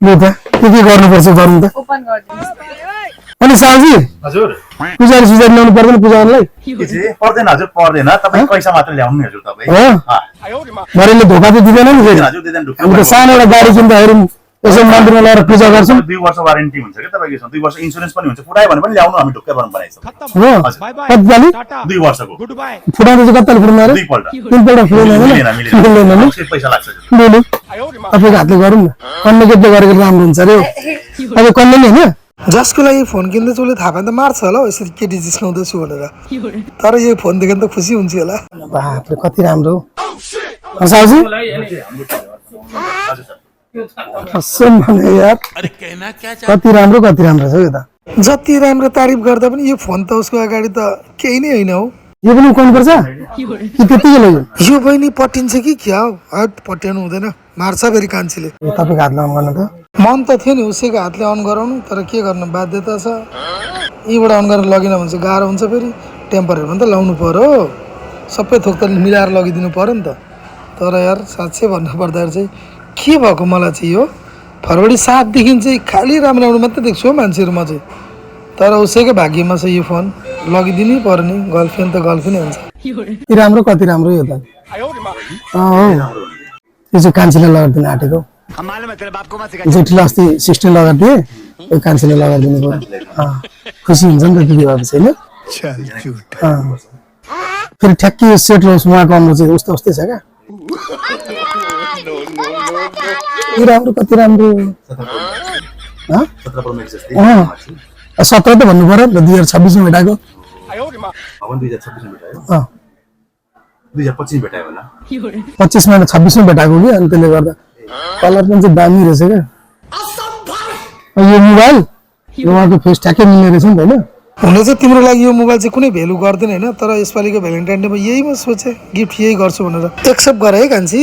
लु त के गर्नुपर्छ गर्नु त ओपन गरिदिनुस् अनि साउजी हजुर पुजारी सुजारी ल्याउनु पर्दैन पूजालाई पर्दैन हजुर पर्दैन तपाईँ पैसा मात्र ल्याउनु हजुर तपाईँ हो मरेले धोका त दिँदैन नि फेरि हजुर दिँदैन ढुक्कै हामी त सानो एउटा गाडी किन्दाखेरि यसो मन्दिरमा लगेर पूजा गर्छौँ 2 वर्ष वारेन्टी हुन्छ के तपाईको यसमा 2 वर्ष इन्स्योरेन्स पनि हुन्छ फुटायो भने पनि ल्याउनु हामी ढुक्कै बनाउनु बनाइछौँ हो कतिले 2 वर्षको फुटाउँदा चाहिँ कतिले फुटाउनु अरे दुईपल्ट तिनपल्ट फुटाउनु नि उसले पैसा लाग्छ लु तपाईँको हातले गरौँ न कन्ने केटले गरेको राम्रो हुन्छ अरे अब कन्ने नि होइन जसको लागि फोन किन्दैछ उसले थाहा पायो त मार्छ होला हौ यसरी केटी जिस्काउँदैछु भनेर तर यो फोन देख्यो भने त खुसी हुन्छ होला बापरे कति राम्रो हो साउजी कसम भने यार कति राम्रो छ यो त जति राम्रो तारिफ गर्दा पनि यो फोन त उसको अगाडि त केही नै होइन हौ यो पनि उठाउनु पर्छ कि त्यतिकै लग्यो यो बहिनी पटिन्छ कि क्या हौ हट पट्याउनु हुँदैन मार्छ फेरि कान्छीले तपाईँको हातमा अन गर्नु त मन त थियो नि उसैको हातले अन गराउनु तर के गर्नु बाध्यता छ यहीँबाट अन गरेर लगेन भने चाहिँ गाह्रो हुन्छ फेरि टेम्परेचरमा त लाउनु पर्यो सबै थोक त मिलाएर लगिदिनु पर्यो नि त तर यार साँच्चै भन्नुपर्दाखेरि चाहिँ के भएको मलाई चाहिँ यो फरवरी 7 देखि चाहिँ खालि राम्रो राम्रो मात्रै देख्छु हौ मान्छेहरूमा चाहिँ तर उसैको भाग्यमा चाहिँ यो फोन लगिदिनै पर्यो नि गर्लफ्रेन्ड त गर्लफ्रेन्ड हुन्छ कति राम्रो यो त हो यो चाहिँ कान्छीले लगाइदिनु आँटेको जेठीले अस्ति सिस्टर लगाइदिए यो कान्छीले लगाइदिनु पर्यो खुसी हुन्छ नि त दिदी भएपछि होइन फेरि ठ्याक्कै यो सेट लाउँछ उहाँको अनुहार चाहिँ उस्तो उस्तै छ क्या कति राम्रो 17 त भन्नु पर्यो 2026 मा भेटाएको 2025 भेटायो होला 25 मा 26 मा भेटाएको कि अनि त्यसले गर्दा कलर पनि चाहिँ दामी रहेछ क्या यो मोबाइल उहाँको फेस ठ्याक्कै मिल्ने रहेछ नि त होइन हुन चाहिँ तिम्रो लागि यो मोबाइल चाहिँ कुनै भ्यालु गर्दैन होइन तर यसपालिको भ्यालेन्टाइन डेमा यही म सोचेँ गिफ्ट यही गर्छु भनेर एक्सेप्ट गर है कान्छी